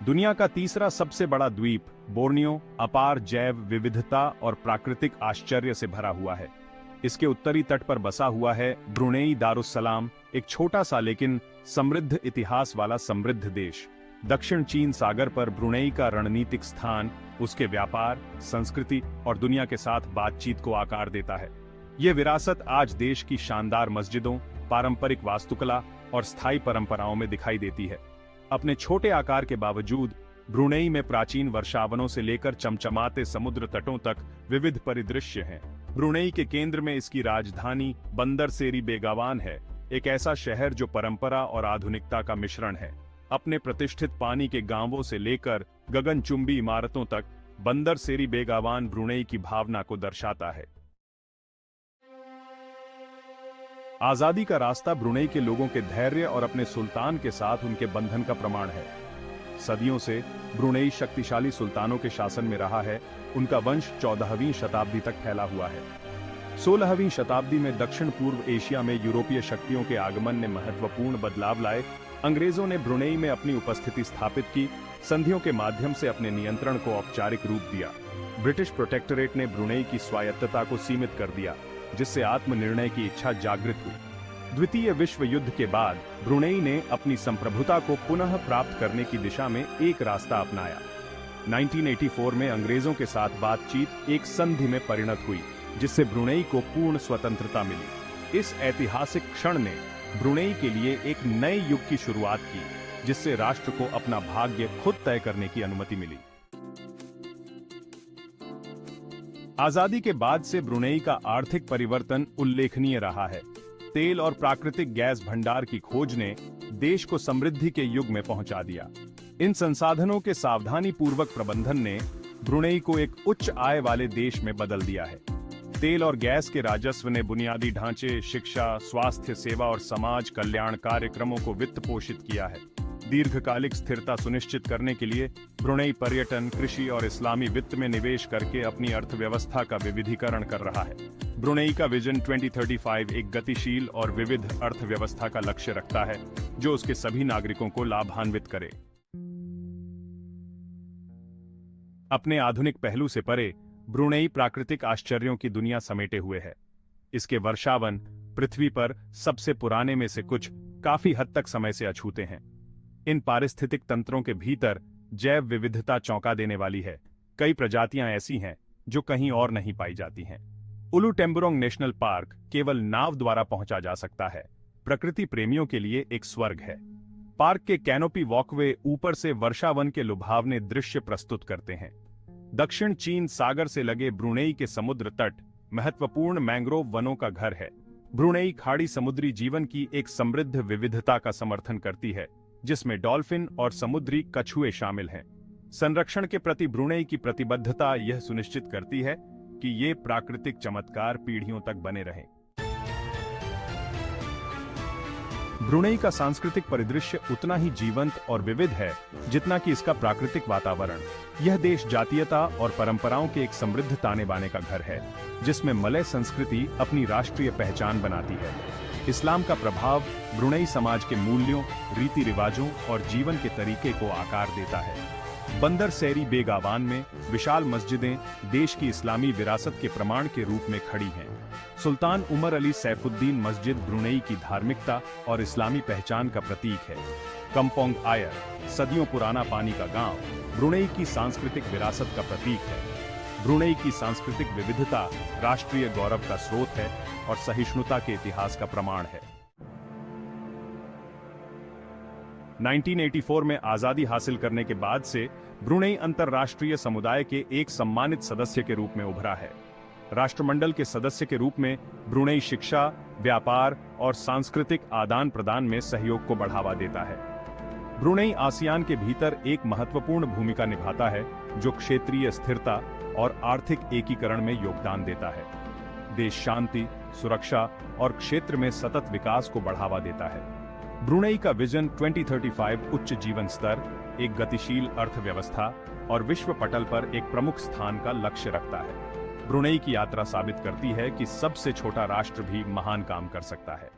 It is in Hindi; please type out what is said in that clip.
दुनिया का तीसरा सबसे बड़ा द्वीप बोर्नियो अपार जैव विविधता और प्राकृतिक आश्चर्य से भरा हुआ है। इसके उत्तरी तट पर बसा हुआ है ब्रुनेई दारुस्सलाम, एक छोटा सा लेकिन समृद्ध इतिहास वाला समृद्ध देश। दक्षिण चीन सागर पर ब्रुनेई का रणनीतिक स्थान उसके व्यापार, संस्कृति और दुनिया के साथ बातचीत को आकार देता है। यह विरासत आज देश की शानदार मस्जिदों, पारंपरिक वास्तुकला और स्थायी परंपराओं में दिखाई देती है। अपने छोटे आकार के बावजूद ब्रुनेई में प्राचीन वर्षावनों से लेकर चमचमाते समुद्र तटों तक विविध परिदृश्य हैं। ब्रुनेई के केंद्र में इसकी राजधानी बंदर सेरी बेगावान है, एक ऐसा शहर जो परंपरा और आधुनिकता का मिश्रण है। अपने प्रतिष्ठित पानी के गांवों से लेकर गगनचुंबी इमारतों तक बंदर सेरी बेगावान ब्रुनेई की भावना को दर्शाता है। आजादी का रास्ता ब्रुनेई के लोगों के धैर्य और अपने सुल्तान के साथ उनके बंधन का प्रमाण है। सदियों से ब्रुनेई शक्तिशाली सुल्तानों के शासन में रहा है। उनका वंश 14वीं शताब्दी तक फैला हुआ है। 16वीं शताब्दी में दक्षिण पूर्व एशिया में यूरोपीय शक्तियों के आगमन ने महत्वपूर्ण बदलाव लाए। अंग्रेजों ने ब्रुनेई में अपनी उपस्थिति स्थापित की, संधियों के माध्यम से अपने नियंत्रण को औपचारिक रूप दिया। ब्रिटिश प्रोटेक्टोरेट ने ब्रुनेई की स्वायत्तता को सीमित कर दिया, जिससे आत्मनिर्णय की इच्छा जागृत हुई। द्वितीय विश्व युद्ध के बाद ब्रुनेई ने अपनी संप्रभुता को पुनः प्राप्त करने की दिशा में एक रास्ता अपनाया। 1984 में अंग्रेजों के साथ बातचीत एक संधि में परिणत हुई, जिससे ब्रुनेई को पूर्ण स्वतंत्रता मिली। इस ऐतिहासिक क्षण ने ब्रुनेई के लिए एक नए युग की शुरुआत की, जिससे राष्ट्र को अपना भाग्य खुद तय करने की अनुमति मिली। आजादी के बाद से ब्रुनेई का आर्थिक परिवर्तन उल्लेखनीय रहा है। तेल और प्राकृतिक गैस भंडार की खोज ने देश को समृद्धि के युग में पहुंचा दिया। इन संसाधनों के सावधानी पूर्वक प्रबंधन ने ब्रुनेई को एक उच्च आय वाले देश में बदल दिया है। तेल और गैस के राजस्व ने बुनियादी ढांचे, शिक्षा, स्वास्थ्य सेवा और समाज कल्याण कार्यक्रमों को वित्त पोषित किया है। दीर्घकालिक स्थिरता सुनिश्चित करने के लिए ब्रुनेई पर्यटन, कृषि और इस्लामी वित्त में निवेश करके अपनी अर्थव्यवस्था का विविधीकरण कर रहा है। ब्रुनेई का विजन 2035 एक गतिशील और विविध अर्थव्यवस्था का लक्ष्य रखता है, जो उसके सभी नागरिकों को लाभान्वित करे। अपने आधुनिक पहलू से परे ब्रुनेई प्राकृतिक आश्चर्यों की दुनिया समेटे हुए है। इसके वर्षावन पृथ्वी पर सबसे पुराने में से कुछ काफी हद तक समय से अछूते हैं। इन पारिस्थितिक तंत्रों के भीतर जैव विविधता चौंका देने वाली है। कई प्रजातियां ऐसी हैं जो कहीं और नहीं पाई जाती हैं। उलू टेम्बुरोंग नेशनल पार्क केवल नाव द्वारा पहुंचा जा सकता है। प्रकृति प्रेमियों के लिए एक स्वर्ग है। पार्क के कैनोपी वॉकवे ऊपर से वर्षावन के लुभावने दृश्य प्रस्तुत करते हैं। दक्षिण चीन सागर से लगे ब्रुनेई के समुद्र तट महत्वपूर्ण मैंग्रोव वनों का घर है। ब्रुनेई खाड़ी समुद्री जीवन की एक समृद्ध विविधता का समर्थन करती है, जिसमें डॉल्फिन और समुद्री कछुए शामिल हैं। संरक्षण के प्रति ब्रुनेई की प्रतिबद्धता यह सुनिश्चित करती है कि ये प्राकृतिक चमत्कार पीढ़ियों तक बने रहें। ब्रुनेई का सांस्कृतिक परिदृश्य उतना ही जीवंत और विविध है जितना कि इसका प्राकृतिक वातावरण। यह देश जातीयता और परंपराओं के एक समृद्ध ताने बाने का घर है, जिसमें मलय संस्कृति अपनी राष्ट्रीय पहचान बनाती है। इस्लाम का प्रभाव ब्रुनेई समाज के मूल्यों, रीति रिवाजों और जीवन के तरीके को आकार देता है। बंदर सेरी बेगावान में विशाल मस्जिदें देश की इस्लामी विरासत के प्रमाण के रूप में खड़ी हैं। सुल्तान उमर अली सैफुद्दीन मस्जिद ब्रुनेई की धार्मिकता और इस्लामी पहचान का प्रतीक है। कम्पोंग आयर, सदियों पुराना पानी का गांव, ब्रुनेई की सांस्कृतिक विरासत का प्रतीक है। ब्रुनेई की सांस्कृतिक विविधता राष्ट्रीय गौरव का स्रोत है और सहिष्णुता के इतिहास का प्रमाण है। 1984 में आजादी हासिल करने के बाद से ब्रुनेई अंतर्राष्ट्रीय समुदाय के एक सम्मानित सदस्य के रूप में उभरा है। राष्ट्रमंडल के सदस्य के रूप में ब्रुनेई शिक्षा, व्यापार और सांस्कृतिक आदान प्रदान में सहयोग को बढ़ावा देता है। ब्रुनेई आसियान के भीतर एक महत्वपूर्ण भूमिका निभाता है, जो क्षेत्रीय स्थिरता और आर्थिक एकीकरण में योगदान देता है। देश शांति, सुरक्षा और क्षेत्र में सतत विकास को बढ़ावा देता है। ब्रुनेई का विजन 2035 उच्च जीवन स्तर, एक गतिशील अर्थव्यवस्था और विश्व पटल पर एक प्रमुख स्थान का लक्ष्य रखता है। ब्रुनेई की यात्रा साबित करती है कि सबसे छोटा राष्ट्र भी महान काम कर सकता है।